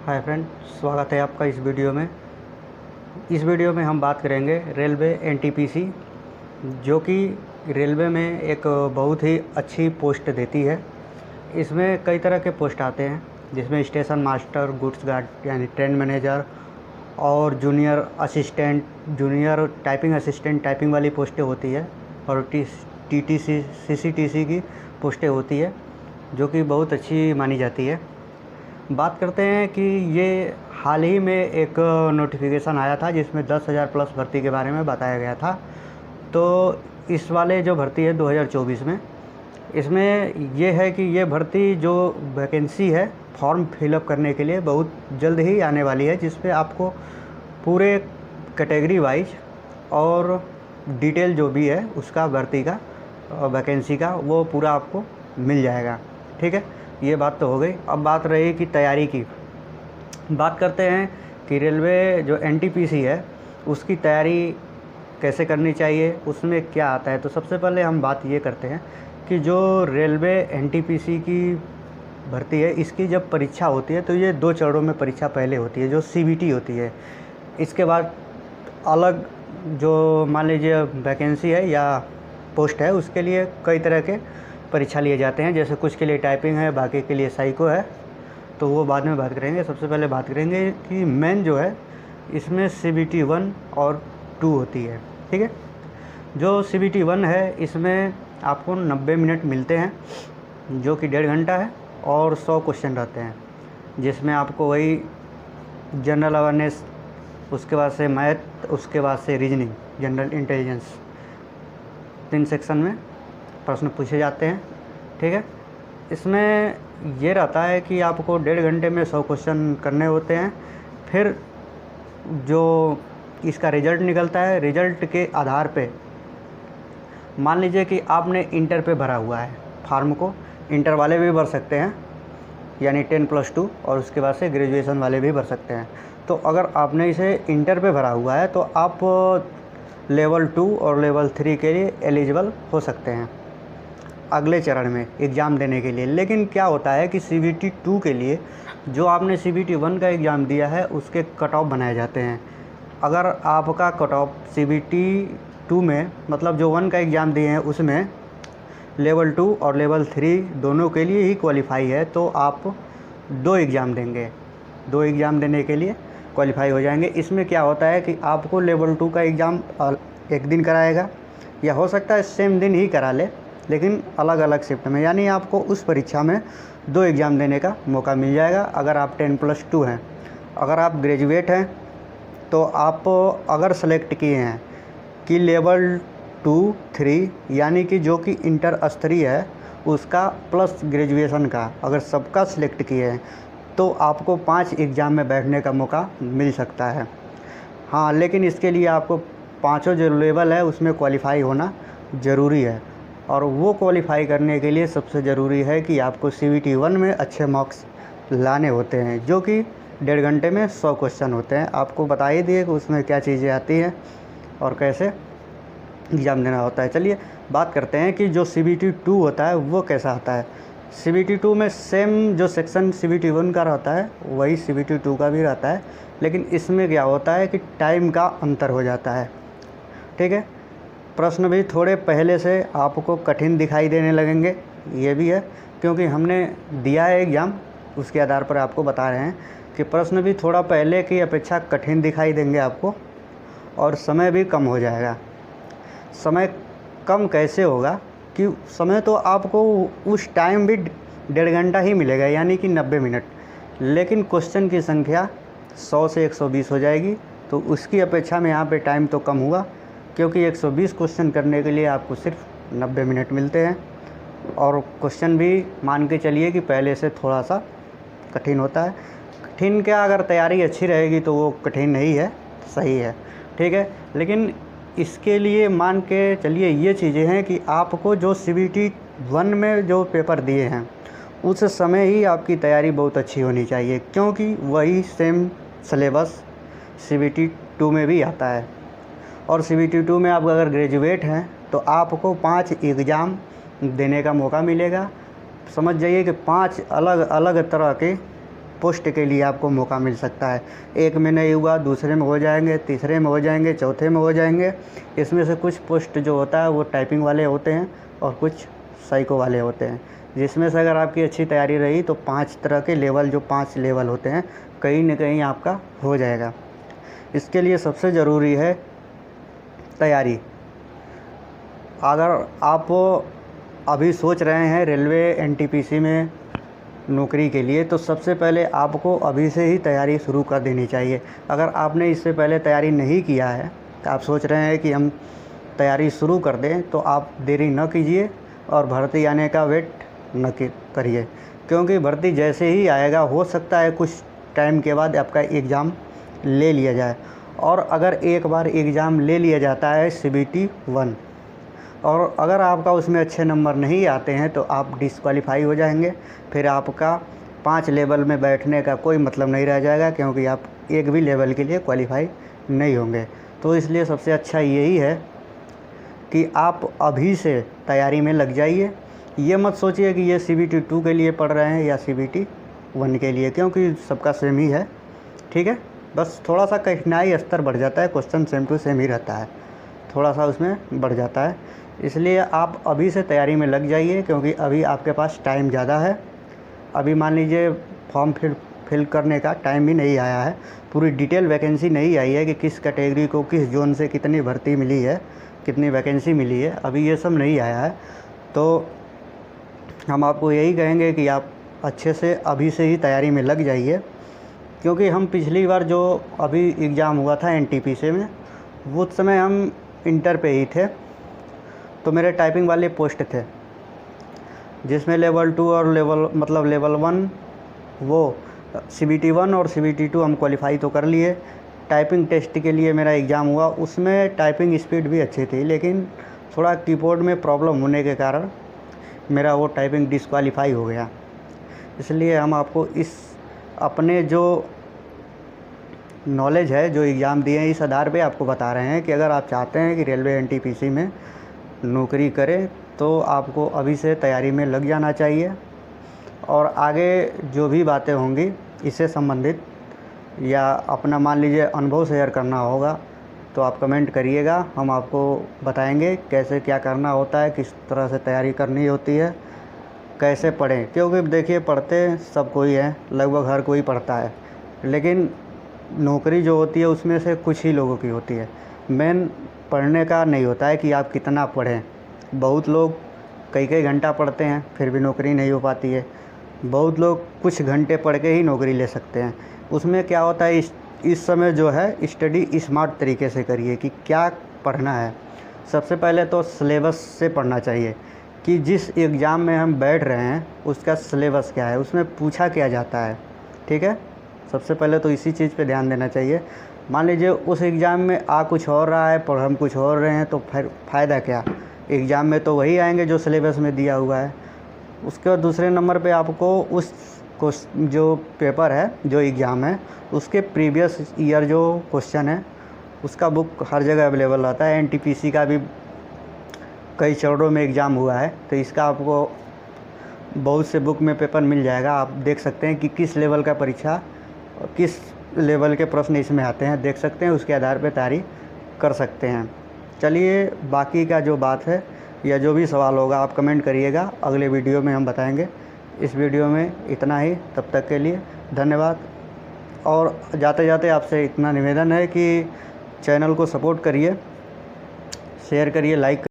Hi friend, स्वागत है आपका इस वीडियो में। इस वीडियो में हम बात करेंगे रेलवे एनटीपीसी, जो कि रेलवे में एक बहुत ही अच्छी पोस्ट देती है। इसमें कई तरह के पोस्ट आते हैं, जिसमें स्टेशन मास्टर, गुड्स गार्ड यानी ट्रेन मैनेजर और junior assistant, junior typing assistant, typing वाली पोस्टें होती है और टीटीसी सीसीटीसी की पोस्टें होती है, जो कि बहुत अच्छी मानी जाती है। बात करते हैं कि ये हाल ही में एक नोटिफिकेशन आया था जिसमें 10,000 प्लस भर्ती के बारे में बताया गया था। तो इस वाले जो भर्ती है 2024 में, इसमें ये है कि ये भर्ती जो वैकेंसी है फॉर्म फिलअप करने के लिए बहुत जल्द ही आने वाली है, जिस पे आपको पूरे कैटेगरी वाइज और डिटेल जो भी है उसका भर्ती का वैकेंसी का वो पूरा आपको मिल जाएगा। ठीक है, ये बात तो हो गई। अब बात रही कि तैयारी की। बात करते हैं कि रेलवे जो एनटीपीसी है उसकी तैयारी कैसे करनी चाहिए, उसमें क्या आता है। तो सबसे पहले हम बात ये करते हैं कि जो रेलवे एनटीपीसी की भर्ती है, इसकी जब परीक्षा होती है तो ये 2 चरणों में परीक्षा पहले होती है, जो सीबीटी होती है। इसके बाद अलग जो मान लीजिए वैकेंसी है या पोस्ट है, उसके लिए कई तरह के परीक्षा लिए जाते हैं। जैसे कुछ के लिए टाइपिंग है, बाकी के लिए साइको है, तो वो बाद में बात करेंगे। सबसे पहले बात करेंगे कि मेन जो है इसमें CBT 1 और 2 होती है। ठीक है, जो CBT 1 है इसमें आपको 90 मिनट मिलते हैं, जो कि 1.5 घंटा है, और 100 क्वेश्चन रहते हैं, जिसमें आपको वही जनरल अवेयरनेस, उसके बाद से मैथ, उसके बाद से रीजनिंग, जनरल इंटेलिजेंस, 3 सेक्शन में प्रश्न पूछे जाते हैं। ठीक है, इसमें ये रहता है कि आपको 1.5 घंटे में 100 क्वेश्चन करने होते हैं। फिर जो इसका रिज़ल्ट निकलता है, रिज़ल्ट के आधार पे मान लीजिए कि आपने इंटर पे भरा हुआ है फार्म को, इंटर वाले भी भर सकते हैं यानी 10+2, और उसके बाद से ग्रेजुएशन वाले भी भर सकते हैं। तो अगर आपने इसे इंटर पे भरा हुआ है तो आप लेवल 2 और लेवल 3 के लिए एलिजिबल हो सकते हैं अगले चरण में एग्ज़ाम देने के लिए। लेकिन क्या होता है कि CBT 2 के लिए जो आपने CBT 1 का एग्ज़ाम दिया है उसके कट ऑफ बनाए जाते हैं। अगर आपका कट ऑफ CBT 2 में, मतलब जो 1 का एग्ज़ाम दिए हैं उसमें लेवल 2 और लेवल 3 दोनों के लिए ही क्वालिफाई है, तो आप 2 एग्ज़ाम देंगे, 2 एग्ज़ाम देने के लिए क्वालिफाई हो जाएंगे। इसमें क्या होता है कि आपको लेवल 2 का एग्ज़ाम एक दिन कराएगा, या हो सकता है सेम दिन ही करा ले, लेकिन अलग अलग शिफ्ट में, यानी आपको उस परीक्षा में 2 एग्ज़ाम देने का मौका मिल जाएगा अगर आप 10+2 हैं। अगर आप ग्रेजुएट हैं तो आप अगर सेलेक्ट किए हैं कि लेवल 2, 3 यानी कि जो कि इंटर स्तरीय है उसका प्लस ग्रेजुएशन का, अगर सबका सिलेक्ट किए हैं तो आपको 5 एग्ज़ाम में बैठने का मौका मिल सकता है। हाँ, लेकिन इसके लिए आपको 5 जो लेवल है उसमें क्वालिफाई होना ज़रूरी है, और वो क्वालिफाई करने के लिए सबसे ज़रूरी है कि आपको CBT 1 में अच्छे मार्क्स लाने होते हैं, जो कि 1.5 घंटे में 100 क्वेश्चन होते हैं। आपको बता ही दिए कि उसमें क्या चीज़ें आती हैं और कैसे एग्ज़ाम देना होता है। चलिए बात करते हैं कि जो CBT 2 होता है वो कैसा आता है। CBT 2 में सेम जो सेक्शन CBT 1 का रहता है वही CBT 2 का भी रहता है, लेकिन इसमें क्या होता है कि टाइम का अंतर हो जाता है। ठीक है, प्रश्न भी थोड़े पहले से आपको कठिन दिखाई देने लगेंगे, ये भी है, क्योंकि हमने दिया है एग्ज़ाम, उसके आधार पर आपको बता रहे हैं कि प्रश्न भी थोड़ा पहले की अपेक्षा कठिन दिखाई देंगे आपको, और समय भी कम हो जाएगा। समय कम कैसे होगा कि समय तो आपको उस टाइम भी 1.5 घंटा ही मिलेगा, यानी कि 90 मिनट, लेकिन क्वेश्चन की संख्या 100 से 120 हो जाएगी। तो उसकी अपेक्षा में यहाँ पे टाइम तो कम हुआ, क्योंकि 120 क्वेश्चन करने के लिए आपको सिर्फ 90 मिनट मिलते हैं, और क्वेश्चन भी मान के चलिए कि पहले से थोड़ा सा कठिन होता है। कठिन क्या, अगर तैयारी अच्छी रहेगी तो वो कठिन नहीं है, सही है। ठीक है, लेकिन इसके लिए मान के चलिए ये चीज़ें हैं कि आपको जो CBT 1 में जो पेपर दिए हैं उस समय ही आपकी तैयारी बहुत अच्छी होनी चाहिए, क्योंकि वही सेम सिलेबस CBT 2 में भी आता है। और CBT 2 में आप अगर ग्रेजुएट हैं तो आपको 5 एग्ज़ाम देने का मौका मिलेगा। समझ जाइए कि 5 अलग अलग तरह के पोस्ट के लिए आपको मौका मिल सकता है। एक में नहीं हुआ, दूसरे में हो जाएंगे, तीसरे में हो जाएंगे, चौथे में हो जाएंगे। इसमें से कुछ पोस्ट जो होता है वो टाइपिंग वाले होते हैं और कुछ साइको वाले होते हैं, जिसमें से अगर आपकी अच्छी तैयारी रही तो 5 तरह के लेवल, जो 5 लेवल होते हैं, कहीं न कहीं आपका हो जाएगा। इसके लिए सबसे ज़रूरी है तैयारी। अगर आप अभी सोच रहे हैं रेलवे एनटीपीसी में नौकरी के लिए, तो सबसे पहले आपको अभी से ही तैयारी शुरू कर देनी चाहिए। अगर आपने इससे पहले तैयारी नहीं किया है, तो आप सोच रहे हैं कि हम तैयारी शुरू कर दें, तो आप देरी न कीजिए और भर्ती आने का वेट न करिए, क्योंकि भर्ती जैसे ही आएगा, हो सकता है कुछ टाइम के बाद आपका एग्ज़ाम ले लिया जाए। और अगर एक बार एग्ज़ाम ले लिया जाता है CBT 1, और अगर आपका उसमें अच्छे नंबर नहीं आते हैं तो आप डिस्क्वालीफाई हो जाएंगे। फिर आपका 5 लेवल में बैठने का कोई मतलब नहीं रह जाएगा, क्योंकि आप एक भी लेवल के लिए क्वालीफाई नहीं होंगे। तो इसलिए सबसे अच्छा यही है कि आप अभी से तैयारी में लग जाइए। ये मत सोचिए कि ये CBT 2 के लिए पढ़ रहे हैं या CBT 1 के लिए, क्योंकि सबका सेम ही है, ठीक है। बस थोड़ा सा कठिनाई स्तर बढ़ जाता है, क्वेश्चन सेम टू सेम ही रहता है, थोड़ा सा उसमें बढ़ जाता है। इसलिए आप अभी से तैयारी में लग जाइए, क्योंकि अभी आपके पास टाइम ज़्यादा है। अभी मान लीजिए फॉर्म फिल करने का टाइम भी नहीं आया है, पूरी डिटेल वैकेंसी नहीं आई है कि किस कैटेगरी को किस जोन से कितनी भर्ती मिली है, कितनी वैकेंसी मिली है, अभी ये सब नहीं आया है। तो हम आपको यही कहेंगे कि आप अच्छे से अभी से ही तैयारी में लग जाइए, क्योंकि हम पिछली बार जो अभी एग्ज़ाम हुआ था एनटीपीसी में, वो उस समय हम इंटर पे ही थे, तो मेरे टाइपिंग वाले पोस्ट थे, जिसमें लेवल 2 और लेवल 1 वो CBT 1 और CBT 2 हम क्वालिफाई तो कर लिए। टाइपिंग टेस्ट के लिए मेरा एग्ज़ाम हुआ, उसमें टाइपिंग स्पीड भी अच्छी थी, लेकिन थोड़ा कीबोर्ड में प्रॉब्लम होने के कारण मेरा वो टाइपिंग डिस्क्वालीफाई हो गया। इसलिए हम आपको इस अपने जो नॉलेज है, जो एग्ज़ाम दिए हैं, इस आधार पे आपको बता रहे हैं कि अगर आप चाहते हैं कि रेलवे एनटीपीसी में नौकरी करें तो आपको अभी से तैयारी में लग जाना चाहिए। और आगे जो भी बातें होंगी इससे संबंधित, या अपना मान लीजिए अनुभव शेयर करना होगा, तो आप कमेंट करिएगा, हम आपको बताएंगे कैसे क्या करना होता है, किस तरह से तैयारी करनी होती है, कैसे पढ़ें। क्योंकि देखिए, पढ़ते सब कोई है, लगभग हर कोई पढ़ता है, लेकिन नौकरी जो होती है उसमें से कुछ ही लोगों की होती है। मेन पढ़ने का नहीं होता है कि आप कितना पढ़ें। बहुत लोग कई घंटा पढ़ते हैं फिर भी नौकरी नहीं हो पाती है। बहुत लोग कुछ घंटे पढ़ के ही नौकरी ले सकते हैं। उसमें क्या होता है, इस समय जो है स्टडी स्मार्ट तरीके से करिए कि क्या पढ़ना है। सबसे पहले तो सिलेबस से पढ़ना चाहिए कि जिस एग्ज़ाम में हम बैठ रहे हैं उसका सिलेबस क्या है, उसमें पूछा क्या जाता है, ठीक है। सबसे पहले तो इसी चीज़ पे ध्यान देना चाहिए। मान लीजिए उस एग्ज़ाम में आ कुछ और रहा है, पर हम कुछ और रहे हैं, तो फिर फ़ायदा क्या। एग्ज़ाम में तो वही आएंगे जो सिलेबस में दिया हुआ है। उसके बाद दूसरे नंबर पे आपको उस जो पेपर है, जो एग्ज़ाम है, उसके प्रीवियस ईयर जो क्वेश्चन है उसका बुक हर जगह अवेलेबल रहता है। एनटीपीसी का भी कई चरणों में एग्ज़ाम हुआ है, तो इसका आपको बहुत से बुक में पेपर मिल जाएगा। आप देख सकते हैं कि किस लेवल का परीक्षा, किस लेवल के प्रश्न इसमें आते हैं, देख सकते हैं, उसके आधार पर तैयारी कर सकते हैं। चलिए, बाकी का जो बात है या जो भी सवाल होगा आप कमेंट करिएगा, अगले वीडियो में हम बताएंगे। इस वीडियो में इतना ही, तब तक के लिए धन्यवाद। और जाते जाते आपसे इतना निवेदन है कि चैनल को सपोर्ट करिए, शेयर करिए, लाइक